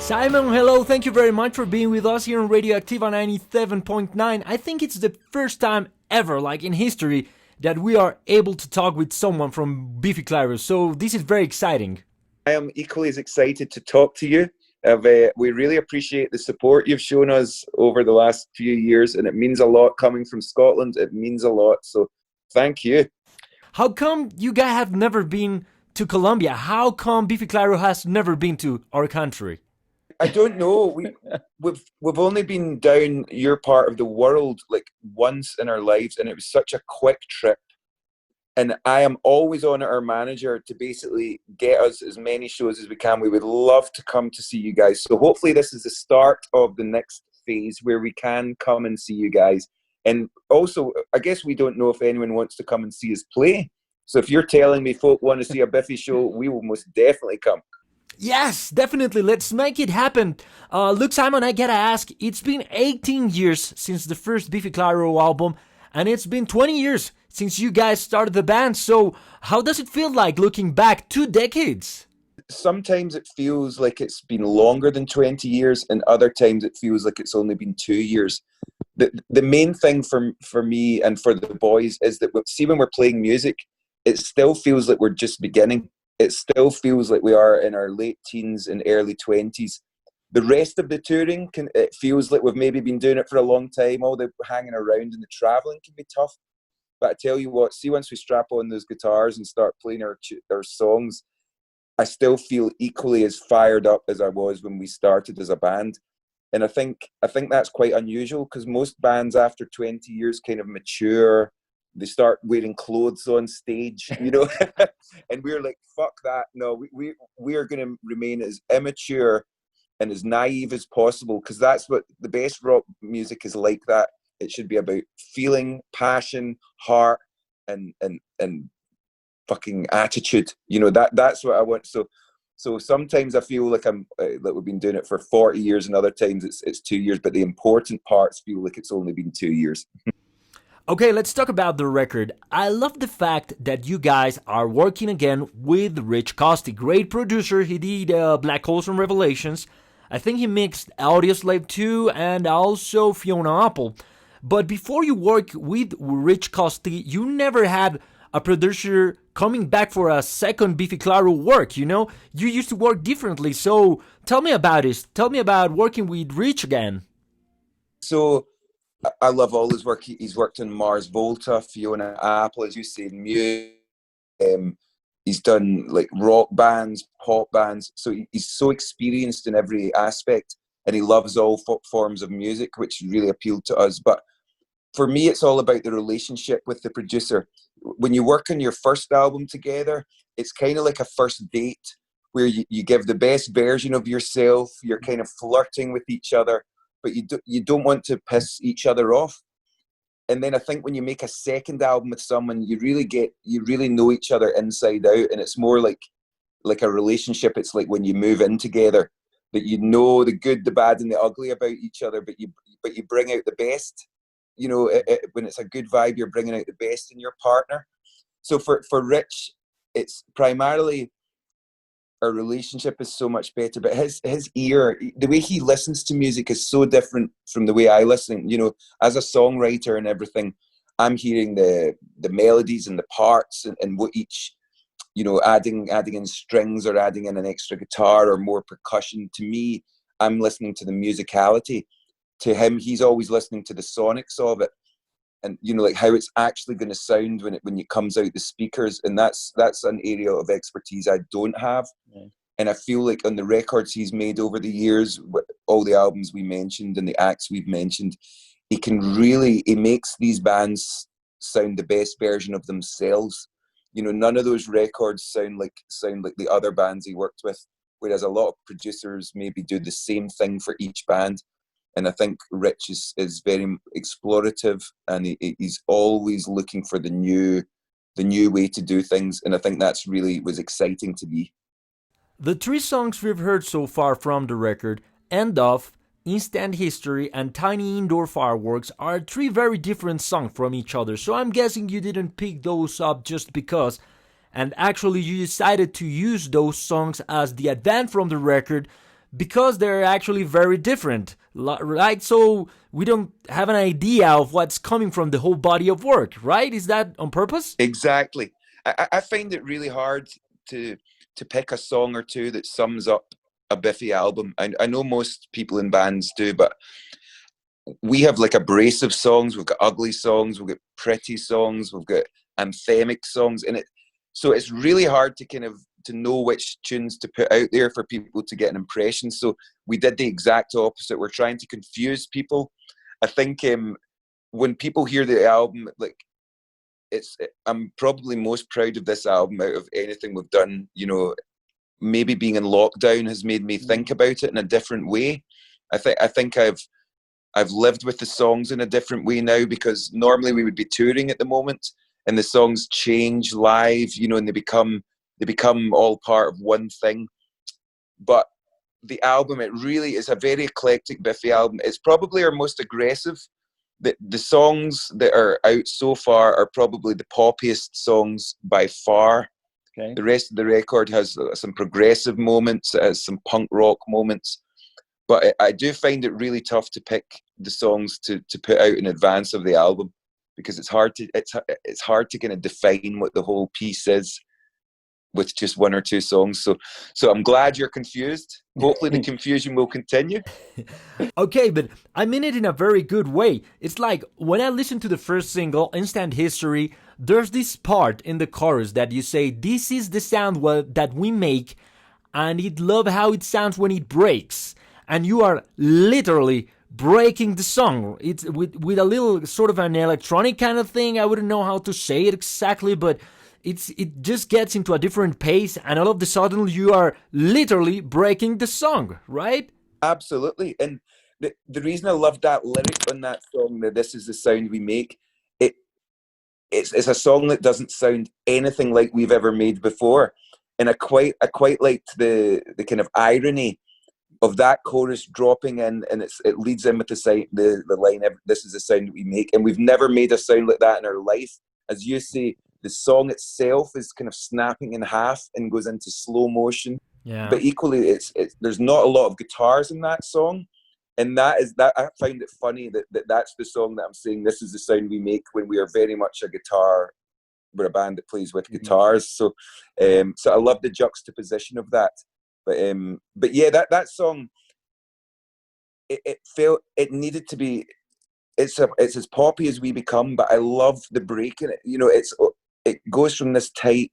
Simon, hello, thank you very much for being with us here on Radioacktiva 97.9. I think it's the first time ever, like in history, that we are able to talk with someone from BIFFY CLYRO, so this is very exciting. I am equally as excited to talk to you. We really appreciate the support you've shown us over the last few years, and it means a lot coming from Scotland. It means a lot, so thank you. How come you guys have never been to Colombia? How come BIFFY CLYRO has never been to our country? I don't know. We've only been down your part of the world like once in our lives, and it was such a quick trip. And I am always on our manager to basically get us as many shows as we can. We would love to come to see you guys. So hopefully this is the start of the next phase where we can come and see you guys. And also, I guess we don't know if anyone wants to come and see us play. So if you're telling me folk want to see a Biffy show, we will most definitely come. Yes, definitely. Let's make it happen. Look, Simon, I gotta ask, it's been 18 years since the first BIFFY CLYRO album, and it's been 20 years since you guys started the band. So how does it feel like looking back 2 decades? Sometimes it feels like it's been longer than 20 years, and other times it feels like it's only been 2 years. The main thing for me and for the boys is that, see, when we're playing music, it still feels like we're just beginning. It still feels like we are in our late teens and early 20s. The rest of the touring, it feels like we've maybe been doing it for a long time. All the hanging around and the travelling can be tough. But I tell you what, see, once we strap on those guitars and start playing our songs, I still feel equally as fired up as I was when we started as a band. And I think that's quite unusual, because most bands after 20 years kind of mature. They start wearing clothes on stage, you know, and we're like, fuck that. No, we are going to remain as immature and as naive as possible, because that's what the best rock music is like. That it should be about feeling, passion, heart, and fucking attitude. You know, that's what I want. So sometimes I feel like that we've been doing it for 40 years, and other times it's 2 years. But the important parts feel like it's only been 2 years. Okay, let's talk about the record. I love the fact that you guys are working again with Rich Costi, great producer. He did Black Holes and Revelations. I think he mixed Audioslave 2 and also Fiona Apple. But before you work with Rich Costi, you never had a producer coming back for a second BIFFY CLYRO work, you know? You used to work differently, so tell me about this. Tell me about working with Rich again. So I love all his work. He's worked on Mars Volta, Fiona Apple, as you say, music. He's done like rock bands, pop bands. So he's so experienced in every aspect, and he loves all forms of music, which really appealed to us. But for me, it's all about the relationship with the producer. When you work on your first album together, it's kind of like a first date where you give the best version of yourself. You're kind of flirting with each other, but you don't want to piss each other off. And then I think when you make a second album with someone, you really know each other inside out, and it's more like a relationship. It's like when you move in together, that you know the good, the bad, and the ugly about each other, but you bring out the best. You know, when it's a good vibe, you're bringing out the best in your partner. So for Rich, it's primarily our relationship is so much better, but his ear, the way he listens to music is so different from the way I listen. You know, as a songwriter and everything, I'm hearing the melodies and the parts and what each, you know, adding in strings or adding in an extra guitar or more percussion. To me, I'm listening to the musicality. To him, he's always listening to the sonics of it, and you know, like how it's actually going to sound when it comes out the speakers. And that's an area of expertise I don't have. Yeah. And I feel like on the records he's made over the years, all the albums we mentioned and the acts we've mentioned, he makes these bands sound the best version of themselves. You know, none of those records sound like the other bands he worked with, whereas a lot of producers maybe do the same thing for each band. And I think Rich is very explorative, and he's always looking for the new way to do things. And I think that's really was exciting to me. The 3 songs we've heard so far from the record, End Of, Instant History, and Tiny Indoor Fireworks, are 3 very different songs from each other. So I'm guessing you didn't pick those up just because. And actually you decided to use those songs as the advance from the record, because they're actually very different, right? So we don't have an idea of what's coming from the whole body of work, right? Is that on purpose? Exactly. I find it really hard to pick a song or two that sums up a Biffy album. I know most people in bands do, but we have like abrasive songs, we've got ugly songs, we've got pretty songs, we've got anthemic songs in it. So it's really hard to kind of to know which tunes to put out there for people to get an impression. So we did the exact opposite. We're trying to confuse people. I think when people hear the album, like I'm probably most proud of this album out of anything we've done. You know, maybe being in lockdown has made me think about it in a different way. I think I've lived with the songs in a different way now, because normally we would be touring at the moment and the songs change live, you know, and they become all part of one thing. But the album, it really is a very eclectic Biffy album. It's probably our most aggressive. The songs that are out so far are probably the poppiest songs by far. Okay. The rest of the record has some progressive moments, it has some punk rock moments. But I do find it really tough to pick the songs to put out in advance of the album, because it's hard to kind of define what the whole piece is with just one or two songs. So I'm glad you're confused. Hopefully the confusion will continue. Okay, but I mean it in a very good way. It's like when I listen to the first single, Instant History, there's this part in the chorus that you say, this is the sound that we make, and I'd love how it sounds when it breaks. And you are literally breaking the song. It's with a little sort of an electronic kind of thing. I wouldn't know how to say it exactly, but it just gets into a different pace, and all of a sudden you are literally breaking the song, right? Absolutely. And the reason I love that lyric on that song, that this is the sound we make, it's a song that doesn't sound anything like we've ever made before. And I quite liked the kind of irony of that chorus dropping in, and it leads in with the line, this is the sound that we make. And we've never made a sound like that in our life. As you say, the song itself is kind of snapping in half and goes into slow motion. Yeah. But equally, there's not a lot of guitars in that song. And that I find it funny that's the song that I'm saying, this is the sound we make, when we are very much we're a band that plays with guitars. So I love the juxtaposition of that. But yeah, that song, it felt it needed to be. It's as poppy as we become, but I love the break in it. You know, it goes from this tight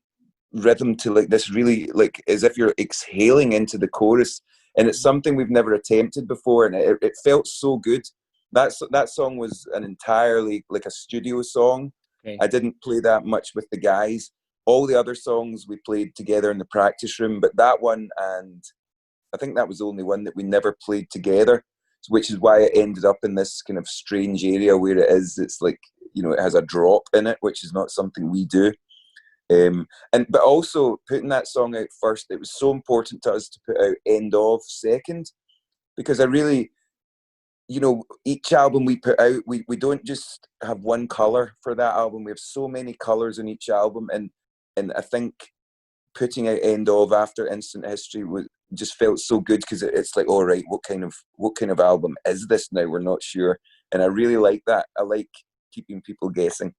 rhythm to like this really, like, as if you're exhaling into the chorus, and it's something we've never attempted before, and it felt so good. That song was an entirely like a studio song. Okay. I didn't play that much with the guys. All the other songs we played together in the practice room, but that one, and I think that was the only one that we never played together, which is why it ended up in this kind of strange area where it is. It's like, you know, it has a drop in it, which is not something we do. But also putting that song out first, it was so important to us to put out End Of second, because I really, you know, each album we put out, we don't just have one color for that album. We have so many colors in each album, and I think putting out End Of after Instant History just felt so good, because it's like, all right, what kind of album is this now? We're not sure, and I really like that. I like keeping people guessing.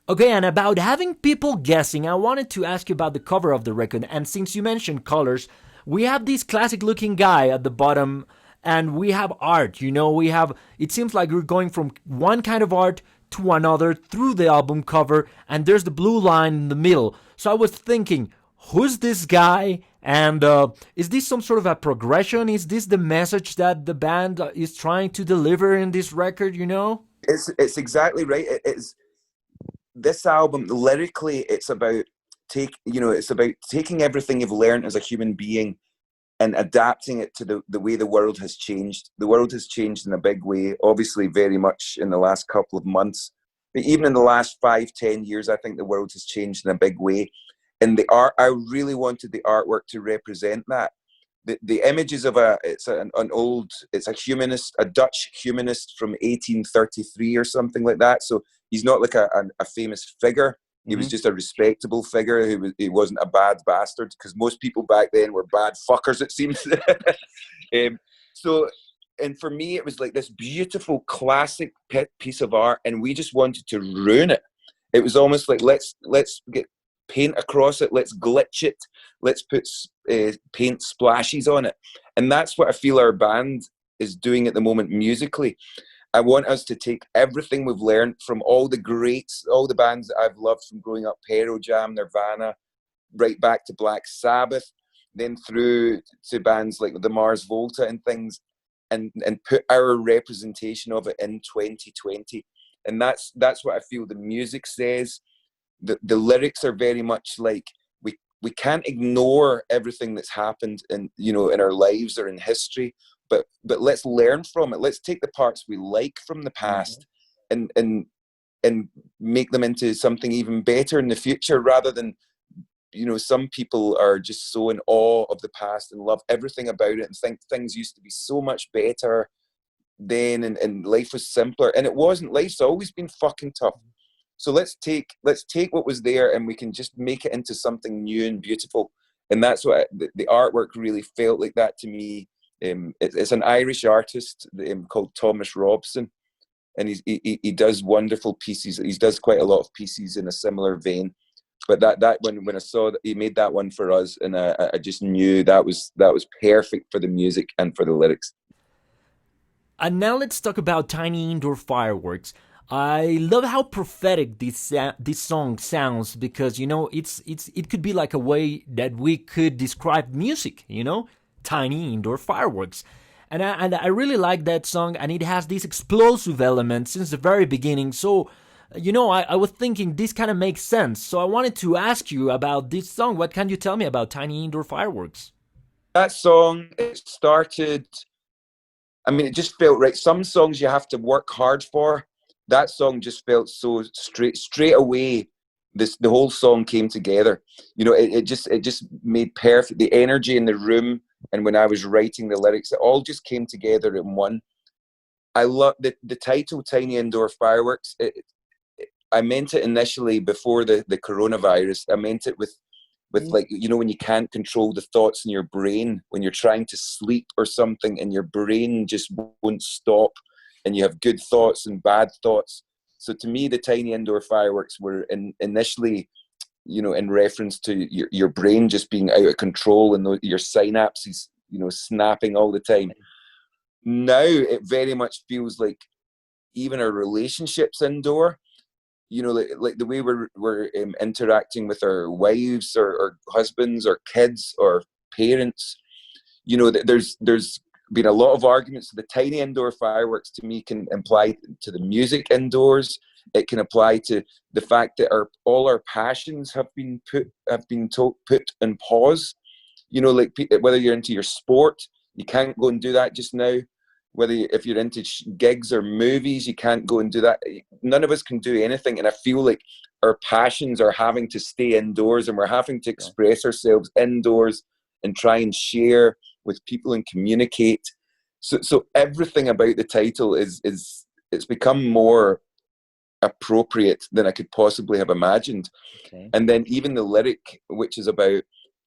Okay, and about having people guessing, I wanted to ask you about the cover of the record. And since you mentioned colors, we have this classic looking guy at the bottom, and we have art. You know, it seems like we're going from one kind of art to another through the album cover, and there's the blue line in the middle. So I was thinking, who's this guy? And is this some sort of a progression? Is this the message that the band is trying to deliver in this record, you know? It's exactly right. It's this album, lyrically, it's about taking everything you've learned as a human being and adapting it to the way the world has changed. The world has changed in a big way, obviously very much in the last couple of months. But even in the last 5-10 years, I think the world has changed in a big way. And the art, I really wanted the artwork to represent that. The images of it's a humanist, a Dutch humanist from 1833 or something like that. So he's not like a famous figure, He was just a respectable figure. He wasn't a bad bastard, because most people back then were bad fuckers, it seems. So, and for me, it was like this beautiful classic piece of art, and we just wanted to ruin it. It was almost like, let's get paint across it, let's glitch it, let's put paint splashes on it. And that's what I feel our band is doing at the moment musically. I want us to take everything we've learned from all the greats, all the bands that I've loved from growing up, Pearl Jam, Nirvana, right back to Black Sabbath, then through to bands like the Mars Volta and things, and put our representation of it in 2020. And that's what I feel the music says. The lyrics are very much like, we can't ignore everything that's happened in our lives or in history, but let's learn from it. Let's take the parts we like from the past and make them into something even better in the future, rather than, some people are just so in awe of the past and love everything about it and think things used to be so much better then, and life was simpler. And it wasn't. Life's always been fucking tough. So let's take what was there, and we can just make it into something new and beautiful. And that's what the artwork really felt like that to me. It's an Irish artist called Thomas Robson, and he does wonderful pieces. He does quite a lot of pieces in a similar vein. But that when I saw that he made that one for us, and I just knew that was perfect for the music and for the lyrics. And now let's talk about Tiny Indoor Fireworks. I love how prophetic this song sounds, because it could be like a way that we could describe music. Tiny Indoor Fireworks, and I really like that song, and it has this explosive element since the very beginning. So, I was thinking this kind of makes sense. So I wanted to ask you about this song. What can you tell me about Tiny Indoor Fireworks? That song, it started. I mean, it just felt right. Some songs you have to work hard for. That song just felt so straight away. The whole song came together. It just made perfect. The energy in the room, and when I was writing the lyrics, it all just came together in one. I love the title, Tiny Indoor Fireworks. I meant it initially before the coronavirus. I meant it with like, when you can't control the thoughts in your brain, when you're trying to sleep or something and your brain just won't stop, and you have good thoughts and bad thoughts. So to me, the Tiny Indoor Fireworks were initially, in reference to your brain just being out of control and your synapses, snapping all the time. Now it very much feels like even our relationships indoor, like the way we're interacting with our wives or husbands or kids or parents. There's been a lot of arguments. The Tiny Indoor Fireworks to me can apply to the music indoors. It can apply to the fact that all our passions have been put on pause. Like whether you're into your sport, you can't go and do that just now. If you're into gigs or movies, you can't go and do that. None of us can do anything. And I feel like our passions are having to stay indoors, and we're having to express ourselves indoors and try and share with people and communicate. So everything about the title it's become more appropriate than I could possibly have imagined. Okay. And then even the lyric, which is about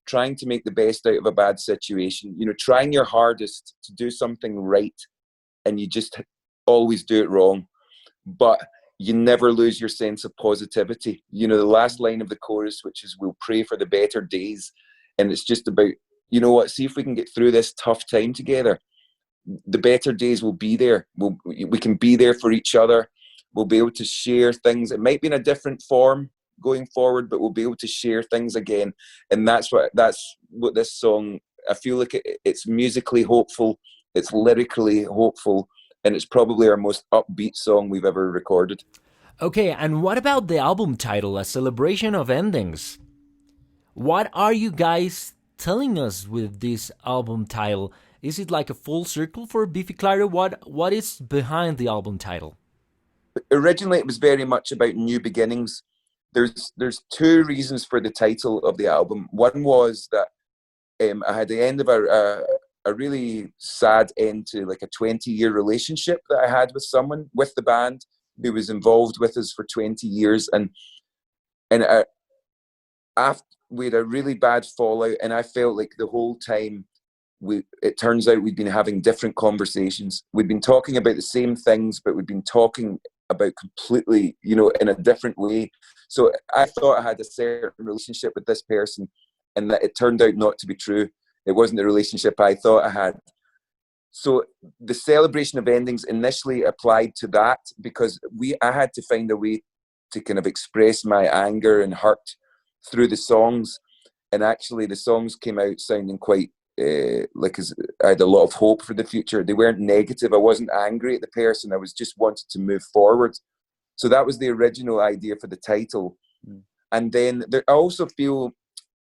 trying to make the best out of a bad situation, trying your hardest to do something right, and you just always do it wrong, but you never lose your sense of positivity. The last line of the chorus, which is, we'll pray for the better days. And it's just about, see if we can get through this tough time together. The better days will be there. We can be there for each other. We'll be able to share things. It might be in a different form going forward, but we'll be able to share things again. And that's what this song, I feel like it's musically hopeful. It's lyrically hopeful, and it's probably our most upbeat song we've ever recorded. Okay, and what about the album title, A Celebration of Endings? What are you guys telling us with this album title? Is it like a full circle for BIFFY CLYRO? What is behind the album title? Originally, it was very much about new beginnings. There's two reasons for the title of the album. One was that I had the end of a really sad end to like a 20-year relationship that I had with someone with the band who was involved with us for 20 years. And And after we had a really bad fallout, and I felt like the whole time it turns out we'd been having different conversations. We'd been talking about the same things, but we'd been talking about completely, in a different way. So I thought I had a certain relationship with this person, and that it turned out not to be true. It wasn't the relationship I thought I had. So the celebration of endings initially applied to that, because I had to find a way to kind of express my anger and hurt through the songs. And actually the songs came out sounding quite like I had a lot of hope for the future. They weren't negative. I wasn't angry at the person. I was just wanted to move forward. So that was the original idea for the title. And then I also feel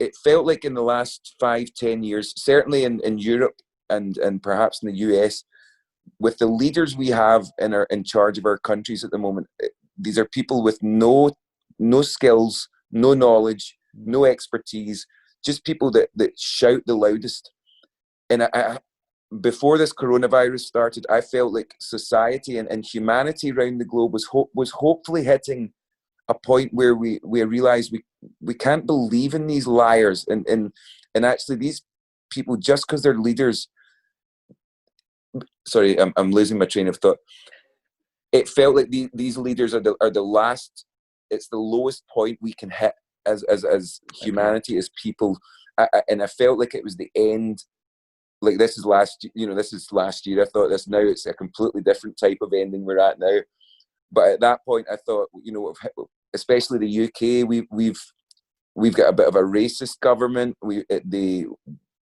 it felt like in the last 5-10 years, certainly in Europe and perhaps in the US, with the leaders we have in charge of our countries at the moment, these are people with no skills, no knowledge, no expertise, just people that shout the loudest. And before this coronavirus started, I felt like society and humanity around the globe was hopefully hitting a point where we realized we can't believe in these liars and actually these people, just because they're leaders. Sorry, I'm losing my train of thought. It felt like these leaders are the last. It's the lowest point we can hit as humanity, as people, and I felt like it was the end. Like this is last year. I thought this, now it's a completely different type of ending we're at now. But at that point, I thought, especially the UK, we've got a bit of a racist government. They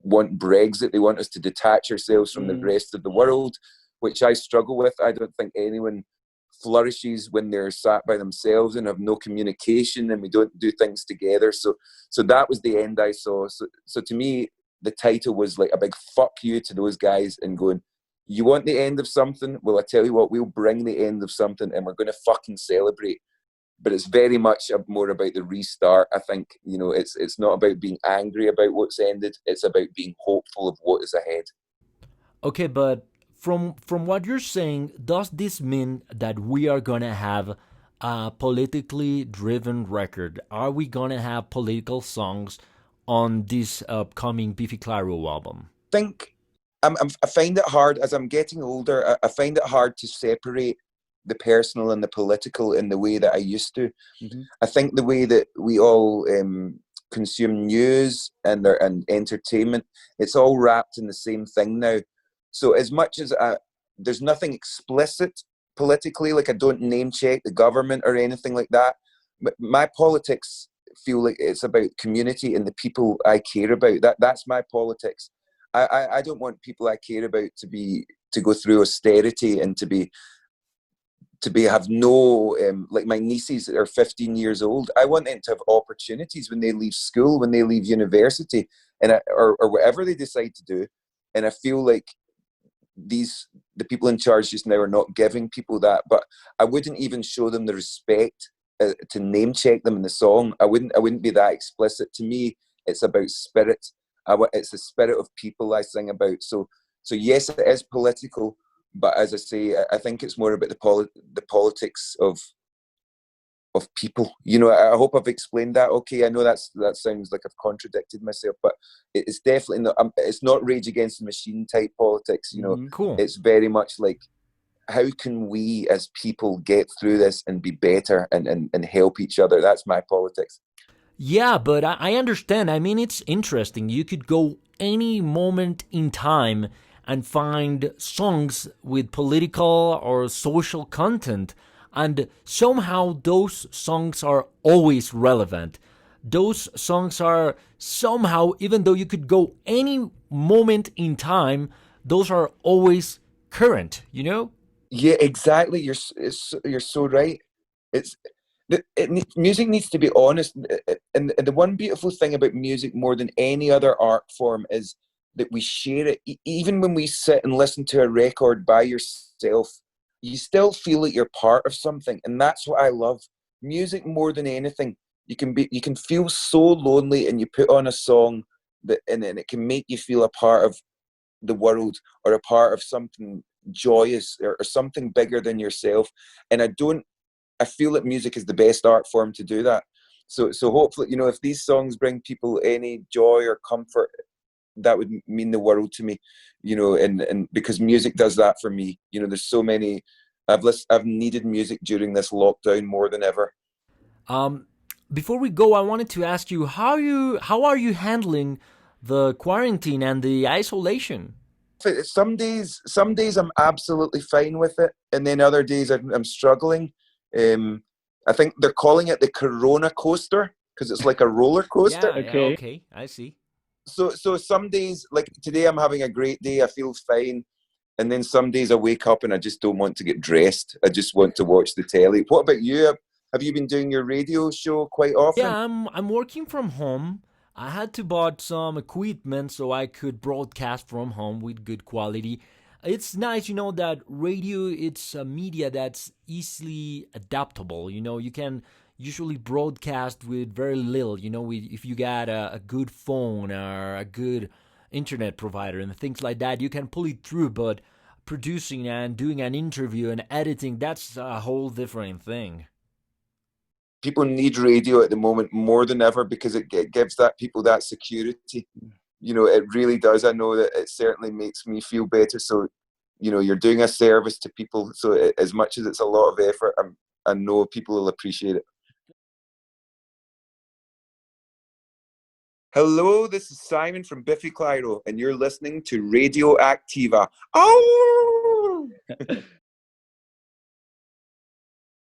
want Brexit. They want us to detach ourselves from the rest of the world, which I struggle with. I don't think anyone flourishes when they're sat by themselves and have no communication, and we don't do things together. So that was the end I saw. So to me, the title was like a big fuck you to those guys, and going, you want the end of something? Well, I tell you what, we'll bring the end of something, and we're going to fucking celebrate. But it's very much more about the restart. I think, it's not about being angry about what's ended. It's about being hopeful of what is ahead. Okay, but from what you're saying, does this mean that we are gonna have a politically driven record? Are we gonna have political songs on this upcoming BIFFY CLYRO album? I think I find it hard as I'm getting older. I find it hard to separate the personal and the political in the way that I used to. I think the way that we all consume news and entertainment, it's all wrapped in the same thing now. So as much as there's nothing explicit politically, like I don't name check the government or anything like that, but my politics feel like it's about community and the people I care about. That's my politics. I don't want people I care about to go through austerity and to have no, like my nieces that are 15 years old, I want them to have opportunities when they leave school, when they leave university, or whatever they decide to do. And I feel like the people in charge just now are not giving people that. But I wouldn't even show them the respect to name check them in the song. I wouldn't be that explicit. To me, it's about spirit. It's the spirit of people I sing about. So yes, it is political. But as I say, I think it's more about the politics of people. I hope I've explained that okay. I know that sounds like I've contradicted myself, but it's definitely not. It's not Rage Against the Machine type politics. Cool. It's very much like, how can we as people get through this and be better and help each other? That's my politics. Yeah, but I understand. I mean, it's interesting. You could go any moment in time and find songs with political or social content, and somehow those songs are always relevant. Those songs are somehow, even though you could go any moment in time, those are always current, Yeah, exactly. You're so right. Music needs to be honest, and the one beautiful thing about music more than any other art form is that we share it. Even when we sit and listen to a record by yourself, you still feel like you're part of something, and that's what I love. Music more than anything. You can feel so lonely, and you put on a song and it can make you feel a part of the world, or a part of something joyous, or something bigger than yourself. And I feel that music is the best art form to do that. So hopefully, you know, if these songs bring people any joy or comfort, that would mean the world to me, you know, and because music does that for me. You know, there's so many, I've needed music during this lockdown more than ever. Um, Before we go, I wanted to ask you how are you handling the quarantine and the isolation? Some days I'm absolutely fine with it, and then other days I'm struggling. I think they're calling it the Corona coaster because it's like a roller coaster. Yeah, yeah, okay, I see. So some days, like today, I'm having a great day. I feel fine, and then some days I wake up and I just don't want to get dressed. I just want to watch the telly. What about you? Have you been doing your radio show quite often? Yeah, I'm working from home. I had to bought some equipment so I could broadcast from home with good quality. It's nice, you know, that radio it's a media that's easily adaptable. You know, you can usually broadcast with very little. You know, if you got a good phone or a good internet provider and things like that, you can pull it through. But producing and doing an interview and editing, that's a whole different thing. People need radio at the moment more than ever because it gives that people that security. You know, it really does. I know that it certainly makes me feel better. So, you know, you're doing a service to people. So as much as it's a lot of effort, I know people will appreciate it. Hello, this is Simon from BIFFY CLYRO, and you're listening to Radioacktiva. Oh!